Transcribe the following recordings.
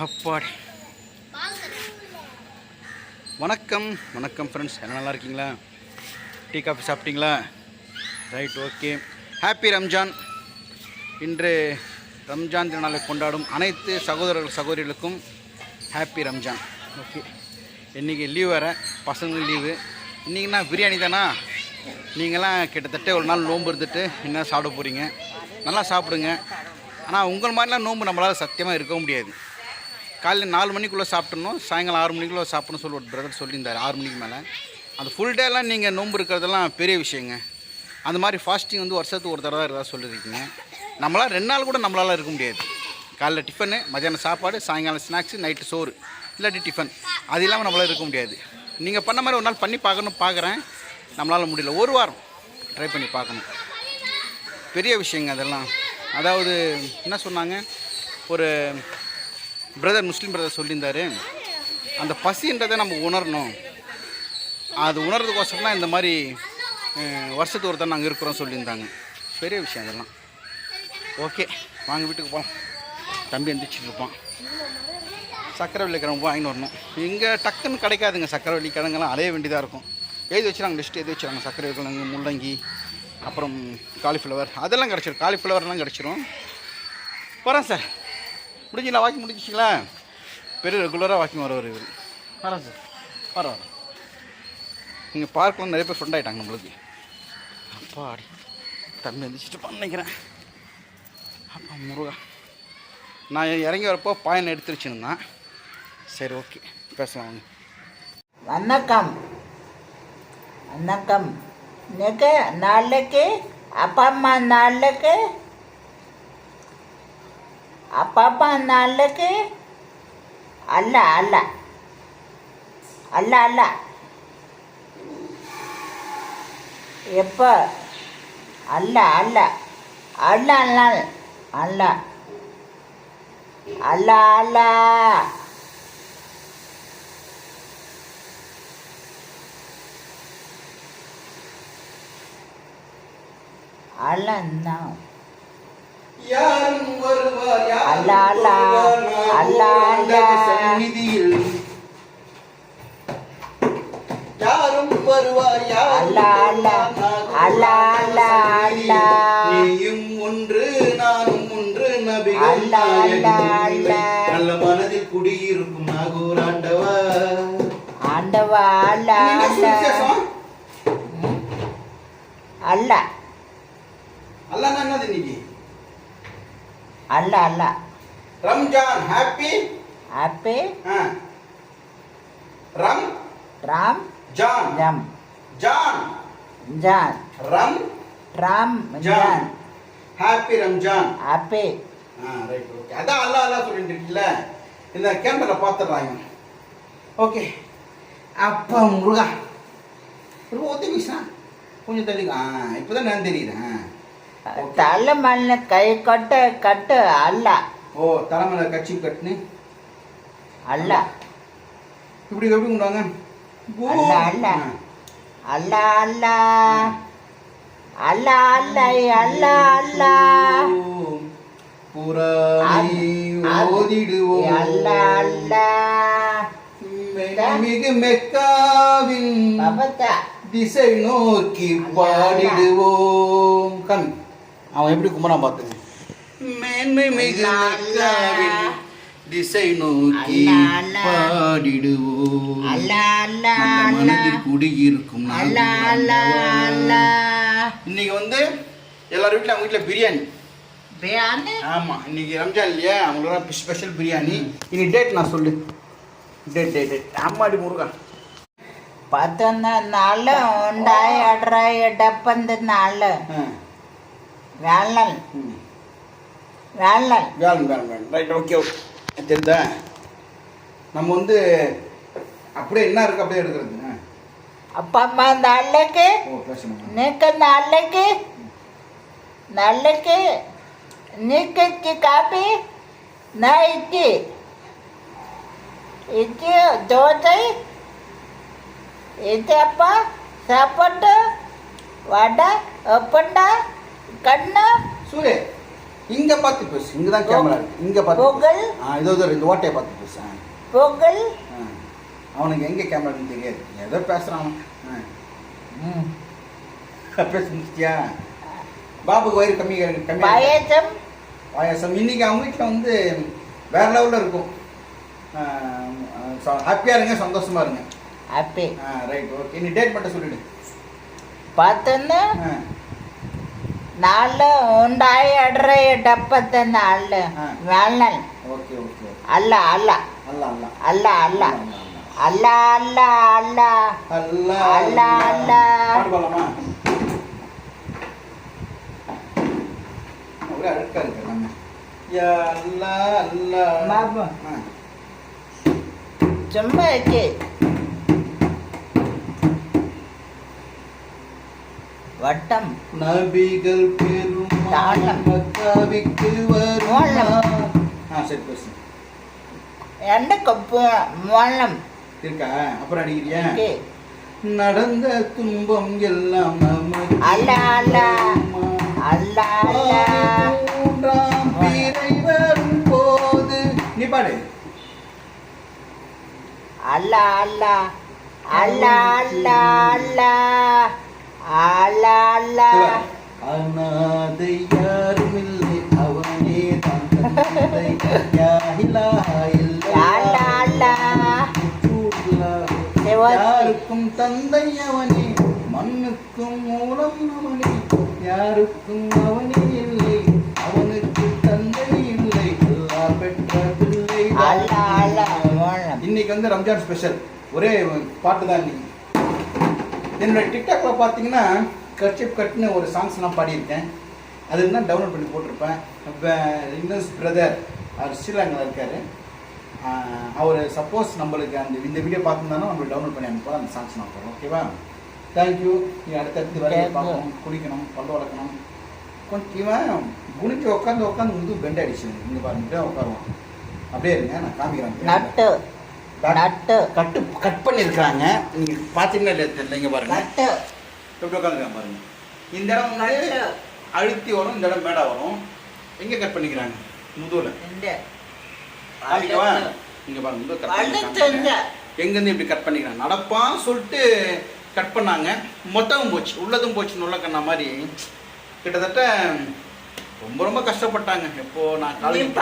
அப்பாடி. வணக்கம் வணக்கம் ஃப்ரெண்ட்ஸ், எல்லாம் நல்லா இருக்கீங்களா? டீ காஃபி சாப்பிட்டீங்களா? Right, okay. ஹாப்பி ரம்ஜான். இன்று ரம்ஜான் திருநாளை கொண்டாடும் அனைத்து சகோதரர்கள் சகோதரிகளுக்கும் ஹாப்பி ரம்ஜான். ஓகே, இன்றைக்கி லீவ் வேறு, பசங்களுக்கு லீவு. இன்றைக்கினா பிரியாணி தானா? நீங்களாம் கிட்டத்தட்ட ஒரு நாள் நோன்பு இருந்துட்டு என்ன சாப்பிட போகிறீங்க? நல்லா சாப்பிடுங்க. ஆனால் உங்கள் மாதிரிலாம் நோன்பு நம்மளால் சத்தியமாக இருக்க முடியாது. காலையில் 4 மணிக்குள்ளே சாப்பிட்ணும், சாயங்காலம் 6 மணிக்குள்ளே சாப்பிட்ணும் சொல்லி ஒரு பிரதர் சொல்லியிருந்தார். 6 மணிக்கு மேலே அந்த ஃபுல் டேலாம் நீங்கள் நோன்பு இருக்கிறதெல்லாம் பெரிய விஷயங்க. அந்த மாதிரி ஃபாஸ்டிங் வந்து வருஷத்துக்கு ஒரு தடவை தான் சொல்லியிருக்கீங்க. நம்மளால் 2 நாள் கூட நம்மளால் இருக்க முடியாது. காலைல டிஃபனு, மத்தியானம் சாப்பாடு, சாயங்காலம் ஸ்நாக்ஸு, நைட்டு சோறு இல்லாட்டி டிஃபன், அது இல்லாமல் நம்மளால் இருக்க முடியாது. நீங்கள் பண்ண மாதிரி ஒரு நாள் பண்ணி பார்க்குறேன். நம்மளால் முடியல. ஒரு வாரம் ட்ரை பண்ணி பார்க்கணும். பெரிய விஷயங்க அதெல்லாம். அதாவது என்ன சொன்னாங்க, ஒரு பிரதர், முஸ்லீம் பிரதர் சொல்லியிருந்தார், அந்த பசின்றதை நம்ம உணரணும். அது உணர்றதுக்கோசரம் தான் இந்த மாதிரி வருஷத்துக்கு ஒருத்தர் நாங்கள் இருக்கிறோம் சொல்லியிருந்தாங்க. பெரிய விஷயம் அதெல்லாம். ஓகே, வாங்க வீட்டுக்கு போகலாம். தம்பி எந்திரிச்சிட்டு இருப்பான். சக்கரவள்ளி கிழங்கு வாங்கிட்டு வரணும். இங்கே டக்குன்னு கிடைக்காதுங்க. சக்கரவள்ளி கிழங்கெல்லாம் அலைய வேண்டியதாக இருக்கும். எழுதி வச்சுறாங்க, லிஸ்ட்டு எழுதி வச்சுறாங்க. சக்கரை கிழங்கு, முள்ளங்கி, அப்புறம் காலிஃப்ளவர், அதெல்லாம் கிடச்சிரும். காலிஃப்ளவர்லாம் கிடச்சிரும். வரேன் சார். முடிஞ்சிங்களா? வாக்கிங் முடிஞ்சிச்சிங்களா? பெரிய ரெகுலராக வாக்கிங் வரவர் இவர். வரேன் சார், வரேன். இங்கே பார்க் வந்து நிறைய பேர் ஃப்ரெண்ட் ஆகிட்டாங்க நம்மளுக்கு. அப்பாடி, தம்பி எழுந்திரிச்சிட்டு நினைக்கிறேன். அப்பா முருகா, நான் இறங்கி வரப்போ பாயனை எடுத்துருச்சுன்னா சரி, ஓகே, பேசலாம். வணக்கம் வணக்கம். இன்னைக்கு நாளைக்கு அப்பா அம்மா நாளைக்கு அல்ல அல்ல அல்ல அல்ல எப்போ அல்ல அல்ல அல்ல அல்ல அல்ல அல்ல அல்ல அல்ல யாரும் வருவார், சந்நிதியில் யாரும் வருவார், நீயும் ஒன்று நானும் ஒன்று, நபிகள் நல்ல மனதில் குடியிருக்கும் நாகூர் ஆண்டவா. ஆண்டவா அல்ல அல்ல அல்ல என்னது இன்னைக்கு? அல்ல அல்ல ரம்ஜான். ஹாப்பி ஹாப்பி ரம் ராம் ஜான் ஜம் ஜான் ஜான் ரம் ராம் ஜான். Happy Ramzan. Happy. Right, okay. அதான் அல்லா அல்லா சொல்லிட்டு இருக்கீங்களா? இந்த கேமரா பார்த்துடுறாங்க. ஓகே. அப்பா முருகா, ரொம்ப ஒத்தி வீசா கொஞ்சம் தள்ளிங்க. இப்போதான் நான் தெரியுறேன். தலைமல்ல கை கட்டு அல்ல. ஓ, தலைமையில கட்சி கட்டுன்னு அல்ல. இப்படி எப்படி கொண்டாங்க? அல்ல அல்ல அல்ல அல்ல அல்ல அல்ல அல்ல அல்ல புறாணி ஓதிடுவோம். அல்ல அல்ல மிகு மெக்காவின் திசை நோக்கி பாடிடுவோம். கண் அவன் எப்படி கும்பறான் பார்த்துங்க. மேன்மை மிகு மெக்காவின் திசை நோக்கி பாடிடுவோம். மனதில் குடியிருக்கும். இன்னைக்கு வந்து எல்லாரும் வீட்டில், அவங்க வீட்டில் பிரியாணி. ஆமாம், இன்னைக்கு ரம்ஜான் இல்லையா, அவங்களோட ஸ்பெஷல் பிரியாணி. இனி டேட் நான் சொல்லு. டேட் அம்மாடி முருகா. 14 1974 வேளல். Right, okay. தெரியுதா? நம்ம வந்து அப்படியே என்ன இருக்கு அப்படியே எடுக்கிறது. அப்பா அம்மா நாளைக்கு நீக்க நாளைக்கு நீக்கி காப்பி நான் இட்லி தோசை அப்பா சாப்பாட்டு வடை அப்பண்டா கண்ணு சூரிய இங்கே பார்த்து பேசு, இங்கே தான் கேமரா இருக்கு, இங்கே பார்த்து பொங்கல். இதோ இந்த ஓட்டையை பார்த்து பேசு. பொங்கல். அவனுக்கு எங்கே கேமரான்னு தெரியாது, ஏதோ பேசுகிறான் அவன். பேச முடிச்சிட்டியா? பாபுக்கு வயிறு கம்மி கம்மி. பாயசம். பாயசம் இன்னைக்கு அவங்க வீட்டில் வந்து வேற லெவலில் இருக்கும். ஹாப்பியாக இருங்க, சந்தோஷமா இருங்க. ஹாப்பி. Right, okay. நீ டேட் மட்டும் சொல்லிடு. பார்த்தோன்னா 1974 வேளாண். Okay okay. அல்ல அல்ல அல்ல அல்ல அல்ல அல்ல அல்ல அல்ல அல்ல அல்ல அல்ல அல்ல. பாட்டு பாடலாமா? ஒரே அழுக்கா இருக்கு நம்ம. யா அல்லா அல்லா பாபு சும்மா இருக்கு. வட்டம். நபிகள் பெருமாள் மக்காவிற்கு வருவார். சரி பேசு. என்ன கப்பு மூலம் இருக்கா? அப்புறம் அடிக்கிறியா? இருக்கு. நடந்த துன்பம் எல்லாம் நமக்கு அல்ல அல்ல அல்ல அல்ல. மூன்றாம் பிறை வரும் போது நீ பாடு. அல்ல அல்ல அல்ல அல்ல அல்ல அல்ல அல்ல. அநாதை யாரும் இல்லை, அவனே தான் தந்தை. யா இலாஹா இல்லல்லாஹ் யாருக்கும் தந்தை அவனே, மண்ணுக்கும் மூலம் அவனே, யாருக்கும் அவனே இல்லை, அவனுக்கு தந்தை இல்லை, அல்லாஹ் பெற்ற பிள்ளை. இன்னைக்கு வந்து ரம்ஜான் ஸ்பெஷல் ஒரே பாட்டு தான். இன்னைக்கு என்னோட டிக்டாக்ல பார்த்தீங்கன்னா கர்ச்சிப் கட்னு ஒரு சாங்ஸ்லாம் பாடியிருக்கேன். அது தான் டவுன்லோட் பண்ணி போட்டிருப்பேன். இன்னஸ் பிரதர் அவர் ஸ்ரீலங்காவில் இருக்கார். அவர் சப்போஸ் நம்மளுக்கு இந்த வீடியோ பார்த்துருந்தாலும் நம்மளுக்கு டவுன்லோட் பண்ணி அனுப்போம். அந்த சாங்ஸ் நான் போடுறோம். ஓகேவா? தேங்க்யூ. நீ அடுத்தடுத்து வேலையை பார்க்கணும், குடிக்கணும், பல்லு வளர்க்கணும். கொஞ்சம் இவன் குனிச்சு உட்காந்து முது பெண்ட் அடிச்சு இங்கே பாருங்க, இப்படியே உட்காருவான். அப்படியே இருங்க, நான் காமிக்கிறேன். நட்டு நட்டு கட் பண்ணியிருக்காங்க. நீங்கள் பார்த்தீங்கன்னா தெரியல, இங்கே பாருங்க. எப்படி உட்காந்துருக்காங்க பாருங்க. இந்த இடம் வந்து அழுத்தி வரும், இந்த இடம் மேடா வரும். எங்கே கட் பண்ணிக்கிறாங்க? முதுவில். காமிக்கவா? இங்கே பாருங்க, முது கட் பண்ணிக்கிறாங்க. எங்கேருந்து இப்படி கட் பண்ணிக்கிறாங்க? நடப்பான்னு சொல்லிட்டு கட் பண்ணாங்க. மொத்தமும் போச்சு, உள்ளதும் போச்சு. நுள்ள கண்ணா மாதிரி கிட்டத்தட்ட ரொம்ப ரொம்ப கஷ்டப்பட்டாங்க. எப்போ நான் காலேஜ்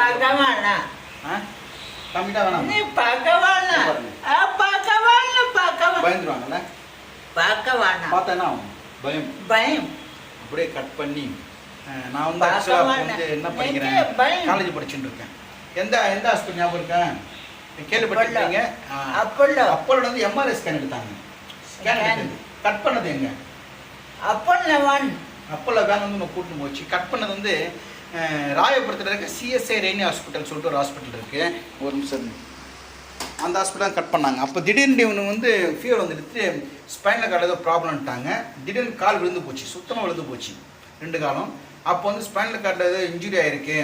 காமிட்டா வேணாம், பயந்துருவாங்கல்ல. பார்த்தேன்னா பயம் பயம். அப்படியே கட் பண்ணி நான் வந்து ஆக்சுவலாக வந்து என்ன படிக்கிறேன், காலேஜ் படிச்சுட்டு இருக்கேன். எந்த ஹாஸ்பிட்டல் ஞாபகம் இருக்கேன்? கேள்விப்பட்டிருக்கீங்க? அப்போல வந்து எம்ஆர்ஐ ஸ்கேன் எடுத்தாங்க. ஸ்கேன் எடுத்தது கட் பண்ணது எங்க? அப்போல வேன் வந்து நம்ம கூட்டின்னு போச்சு. கட் பண்ணது வந்து ராயபுரத்தில் இருக்க சிஎஸ்ஐ ரெய்னி ஹாஸ்பிட்டல் சொல்லிட்டு ஒரு ஹாஸ்பிட்டல் இருக்குது. ஒரு நிமிஷம், அந்த ஹாஸ்பிட்டல் கட் பண்ணாங்க. அப்போ திடீர்னு இவனுக்கு வந்து ஃபீவர் வந்துடுத்து, ஸ்பைனல் கார்டு ஏதோ ப்ராப்ளம்ட்டாங்க. திடீர்னு கால் விழுந்து போச்சு, சுத்தமாக விழுந்து போச்சு 2 காலம். அப்போ வந்து ஸ்பைனல் கார்டில் ஏதோ இன்ஜுரி ஆகிருக்கு,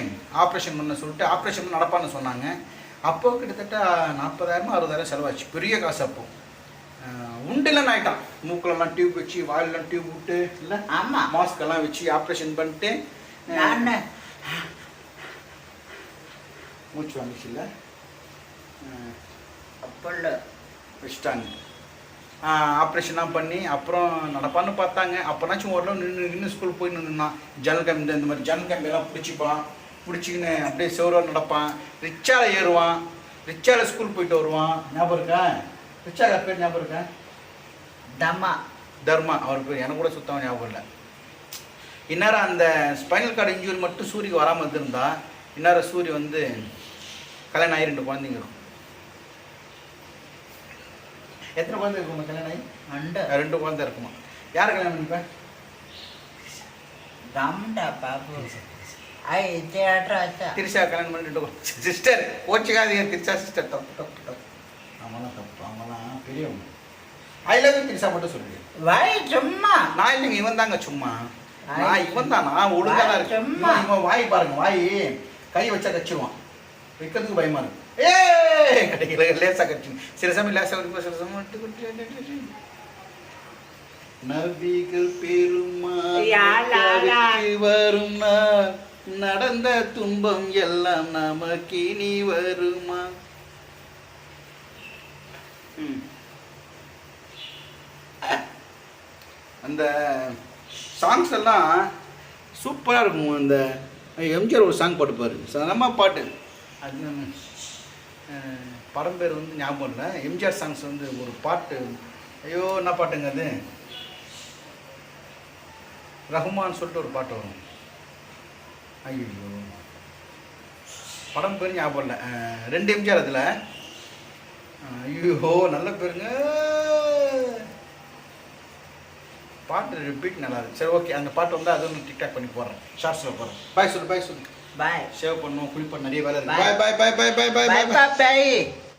ஆப்ரேஷன் பண்ண சொல்லிட்டு ஆப்ரேஷன் பண்ண நடப்பான்னு சொன்னாங்க. அப்போ கிட்டத்தட்ட 40,000 60,000 செலவாச்சு. பெரிய காசு. அப்போ உண்டுலன்னு ஆகிட்டான். மூக்கிலலாம் டியூப் வச்சு, வாயிலெலாம் டியூப் விட்டு, இல்லை மாஸ்கெல்லாம் வச்சு ஆப்ரேஷன் பண்ணிட்டு மூச்சு வந்துச்சு, இல்லை அப்பல்ல வச்சுட்டாங்க. ஆப்ரேஷன்லாம் பண்ணி அப்புறம் நடப்பான்னு பார்த்தாங்க. அப்போனாச்சும் ஓரளவு நின்று ஸ்கூல் போய் நின்றுனான். ஜன்னல் கம்பி, இந்த மாதிரி ஜன்னல் கம்பியெல்லாம் பிடிச்சிக்கின்னு அப்படியே செவரோடு நடப்பான். ரிச்சால ஏறுவான், ரிச்சால ஸ்கூல் போயிட்டு வருவான். ஞாபகம் இருக்கா? ரிச்சால பேர் ஞாபகம் இருக்கா? தர்மா அவர் பேர். எனக்கு கூட சுத்தமாக ஞாபகம் இல்லை. இந்நேரம் அந்த ஸ்பைனல் கார்டு இன்ஜூரி மட்டும் சூரிக்கு வராமல் இருந்திருந்தா இந்நேரம் சூரி வந்து கல்யாணம் ஆகி 2 குழந்தைங்க இருக்கும். எத்தனை குழந்தை இருக்குமா கல்யாணம் ஆகி? 2 குழந்தை இருக்குமா? யார் கல்யாணம் பண்ணிப்பேன்? திரிஷா கல்யாணம் பண்ணிட்டு சிஸ்டர் கோச்சுக்காதீங்க. திரிஷா சிஸ்டர் தப்பு தப்பு தப்பு. அவங்களாம் தப்பு, அவங்களாம் பெரியவங்க. ஐ லவ் யூ திரிஷா மட்டும் சொல்லுங்க. வாய் சும்மா. நான் இல்லைங்க, இவன் தாங்க சும்மா. நான் இவன் தான், நான் ஒழுங்காக தான் இருக்கேன். இவன் வாய் பாருங்க, வாய் கை வச்சா கச்சிடுவான். வைக்கிறதுக்கு பயமா இருக்கு. கிடைக்கல, லேசா கட்சி. சில சமயம் லேசா இருக்கும், சில சமயம் நபிகள் பெருமாள் வரும். நடந்த துன்பம் எல்லாம் நமக்கு இனி வருமா. அந்த சாங்ஸ் எல்லாம் சூப்பராக இருக்கும். அந்த எம்ஜிஆர் ஒரு சாங் பாட்டுப்பார், நம்ம பாட்டு அது படம் பேர் வந்து ஞாபகம் இல்லை. எம்ஜிஆர் சாங்ஸ் வந்து ஒரு பாட்டு, ஐயோ என்ன பாட்டுங்க அது, ரஹ்மான் சொல்லிட்டு ஒரு பாட்டு வரும். ஐயோ படம் பேர் ஞாபகம் இல்லை. 2 எம்ஜிஆர் அதில். ஐயோ நல்ல பேருங்க, பாட்டு ரிப்பீட் நல்லா இருக்கு. சரி ஓகே, அந்த பாட்டு வந்து அது ஒன்று டிக்டாக் பண்ணி போடுறேன், ஷார்ட்ஸில் போடுறேன். பாய் சொல்லு, பாய் சொல்லு. பாய். சேவ் பண்ணணும், குளிப்ப நிறைய வேலை இருக்கு. பாய் பாய் பாய் பாய் பாய் பாய் பாய் பாய்.